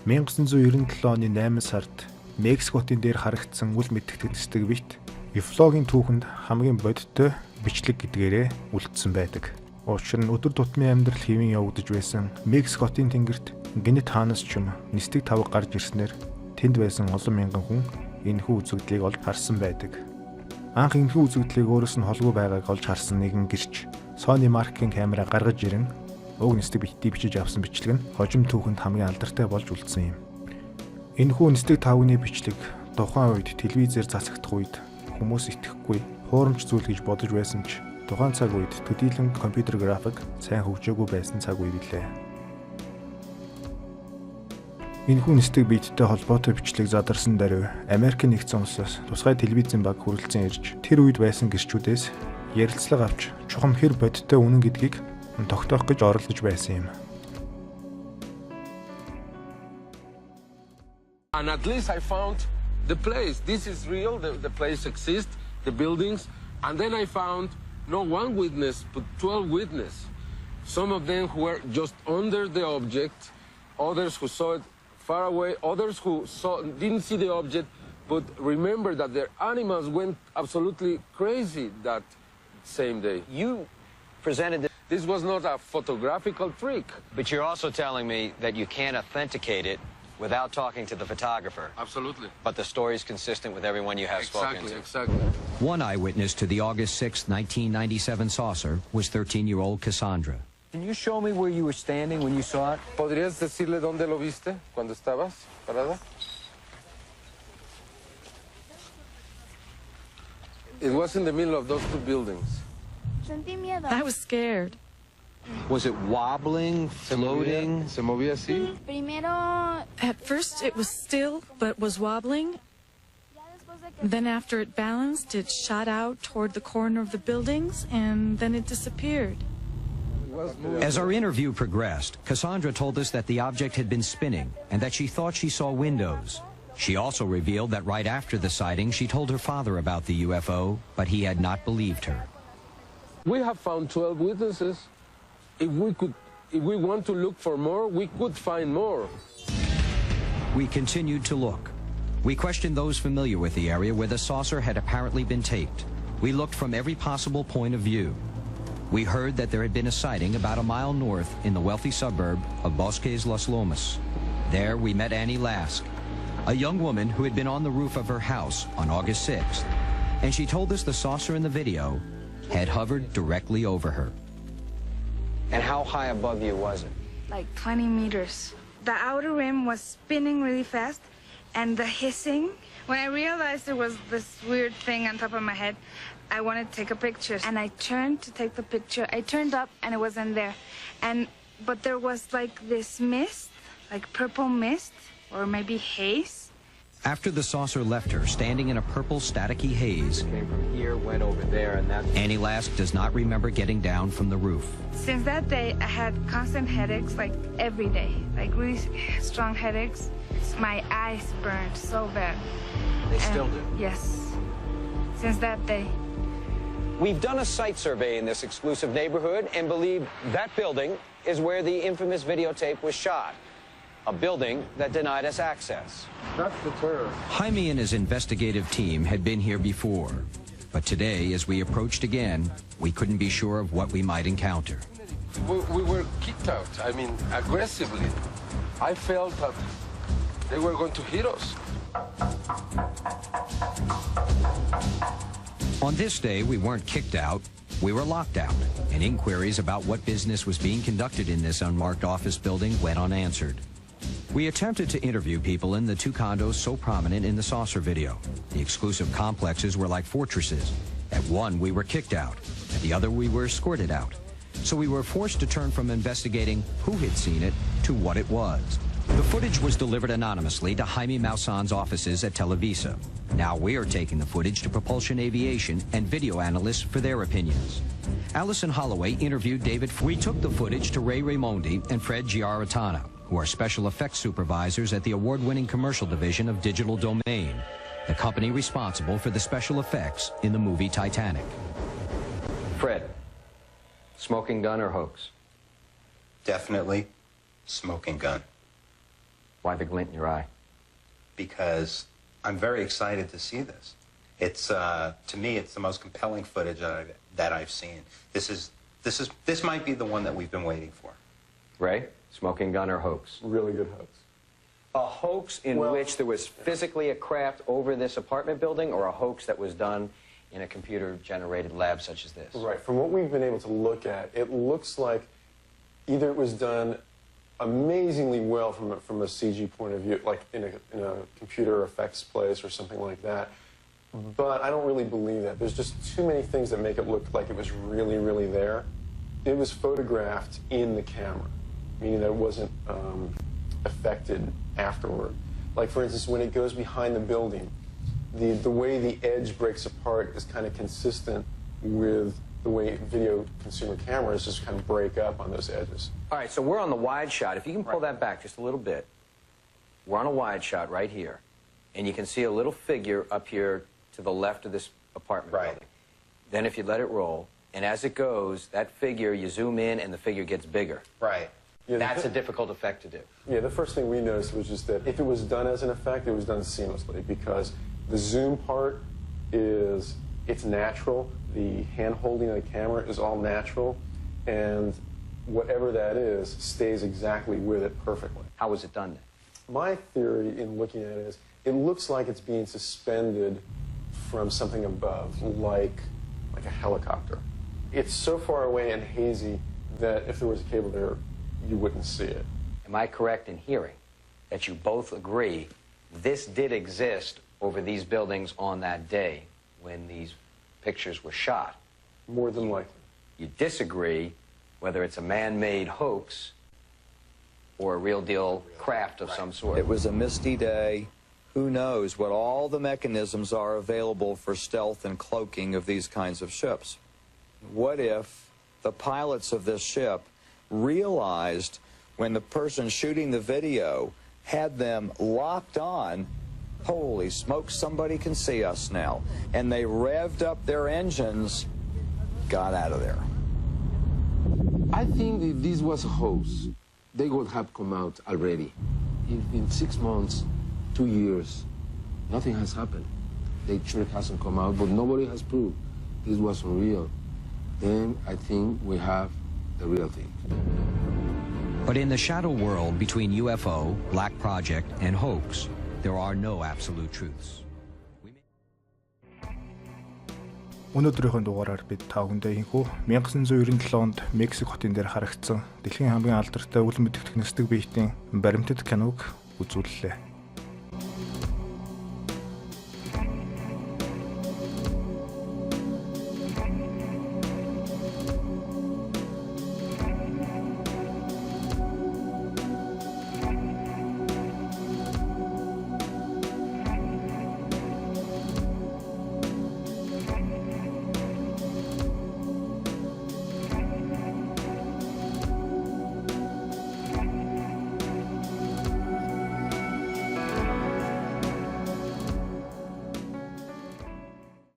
1997 оны 8 сард Мексик хотын дээр харагдсан үл мэдтгэдэг бит эвлогийн түүхэнд хамгийн бодиттой бичлэг гэдгээрээ үлдсэн байдаг. Учир нь өдөр тутмын амьдрал хэвэн явагдаж байсан Мексик хотын тэнгэрт гинэт хаанаас ч юм нисдэг тавг гарч ирснээр тэнд байсан олон мянган хүн энэхүү үзэгдлийг олж харсан байдаг. Анх энэхүү үзэгдлийг өөрөөс нь холгүй байгааг олж харсан нэгэн гэрч Sony маркийн камера гаргаж ирэн уг нисдэг битийг бичиж авсан бичлэг нь хожим түүхэнд хамгийн алдартай болж үлдсэн юм. Энэхүү нисдэг тавгны бичлэг тухайн үед телевизээр засагдах үед хүмүүс итгэхгүй хуурамч зүйл гэж бодож байсан ч тухайн цаг үед төдийлөн компьютер график сайн хөгжөөгүй байсан цаг үе билээ. Энэхүү нисдэг биеттэй холбоотой бичлэг задарсан даруй Америкийн нэгдсэн улсаас тусгай телевизийн баг хүрэлцэн ирж тэр үед байсан гэрчүүдээс ярилцлага авч чухам хэр бодиттой үнэн гэдгийг тогтоох гэж оролдож байсан юм. And at least I found the place. This is real. The place exists, the buildings. And then I found not one witness, but 12 witnesses. Some of them who were just under the object, others who saw it far away, others who didn't see the object, but remember that their animals went absolutely crazy that same day. You presented this. This was not a photographical trick. But you're also telling me that you can't authenticate it without talking to the photographer. Absolutely. But the story is consistent with everyone you have spoken to. Exactly. One eyewitness to the August 6, 1997 saucer was 13-year-old Cassandra. Can you show me where you were standing when you saw it? ¿Podrías decirle dónde lo viste cuando estabas parada? It was in the middle of those two buildings. I was scared. Was it wobbling, floating? Se movía así? At first it was still, but was wobbling. Then after it balanced, it shot out toward the corner of the buildings, and then it disappeared. As our interview progressed, Cassandra told us that the object had been spinning and that she thought she saw windows. She also revealed that right after the sighting, she told her father about the UFO, but he had not believed her. We have found 12 witnesses. If we want to look for more, we could find more. We continued to look. We questioned those familiar with the area where the saucer had apparently been taped. We looked from every possible point of view. We heard that there had been a sighting about a mile north in the wealthy suburb of Bosques Las Lomas. There we met Annie Lask, a young woman who had been on the roof of her house on August 6th, and she told us the saucer in the video had hovered directly over her. And how high above you was it? Like 20 meters. The outer rim was spinning really fast, and the hissing. When I realized there was this weird thing on top of my head, I wanted to take a picture, and I turned to take the picture. I turned up, and it wasn't there. But there was like this mist, like purple mist, or maybe haze. After the saucer left her, standing in a purple staticky haze, Came from here, went over there, and that's... Annie Lask does not remember getting down from the roof. Since that day, I had constant headaches, like every day, like really strong headaches. My eyes burned so bad. They still do? Yes. Since that day. We've done a site survey in this exclusive neighborhood and believe that building is where the infamous videotape was shot. A building that denied us access. That's the terror. Jaime and his investigative team had been here before, but today, as we approached again, we couldn't be sure of what we might encounter. We were kicked out, I mean, aggressively. I felt that they were going to hit us. On this day, we weren't kicked out, we were locked out, and inquiries about what business was being conducted in this unmarked office building went unanswered. We attempted to interview people in the two condos so prominent in the saucer video. The exclusive complexes were like fortresses. At one, we were kicked out. At the other, we were escorted out. So we were forced to turn from investigating who had seen it to what it was. The footage was delivered anonymously to Jaime Maussan's offices at Televisa. Now we are taking the footage to Propulsion Aviation and video analysts for their opinions. Allison Holloway interviewed David. We took the footage to Ray Raimondi and Fred Giaratana, who are special effects supervisors at the award-winning commercial division of Digital Domain, the company responsible for the special effects in the movie Titanic. Fred, smoking gun or hoax? Definitely smoking gun. Why the glint in your eye? Because I'm very excited to see this. It's to me, it's the most compelling footage that I've seen. This might be the one that we've been waiting for. Ray, smoking gun or hoax? Really good hoax. A hoax in which there was physically a craft over this apartment building, or a hoax that was done in a computer-generated lab such as this? Right. From what we've been able to look at, it looks like either it was done amazingly well from a CG point of view, like in a computer effects place or something like that. But I don't really believe that. There's just too many things that make it look like it was really, really there. It was photographed in the camera, meaning that it wasn't affected afterward. Like, for instance, when it goes behind the building, the way the edge breaks apart is kind of consistent with the way video consumer cameras just kind of break up on those edges. All right, so we're on the wide shot. If you can pull that back just a little bit. We're on a wide shot right here. And you can see a little figure up here to the left of this apartment building. Then if you let it roll, and as it goes, that figure, you zoom in and the figure gets bigger. Right. Yeah, That's a difficult effect to do. Yeah, the first thing we noticed was just that if it was done as an effect, it was done seamlessly, because the zoom part it's natural. The hand holding of the camera is all natural, and whatever that is stays exactly with it perfectly. How was it done then? My theory in looking at it is it looks like it's being suspended from something above, like a helicopter. It's so far away and hazy that if there was a cable there, you wouldn't see it. Am I correct in hearing that you both agree this did exist over these buildings on that day when these pictures were shot? More than likely. You disagree whether it's a man-made hoax or a real deal craft of some sort. It was a misty day. Who knows what all the mechanisms are available for stealth and cloaking of these kinds of ships? What if the pilots of this ship realized when the person shooting the video had them locked on, holy smoke, somebody can see us now, and they revved up their engines, got out of there? I think if this was a hoax, they would have come out already. If in 6 months, 2 years, nothing has happened. The truth hasn't come out, but nobody has proved this was real. Then I think we have the real thing. But in the shadow world between UFO, Black Project, and hoax, there are no absolute truths. Өнөөдрийнхөө дугаараар бид та бүхэндээ энэхүү 1997 онд Мексик хотын дээр харагдсан дэлхийн хамгийн алдартай үл мэдэх технологи биетийн баримтат киног үзүүллээ.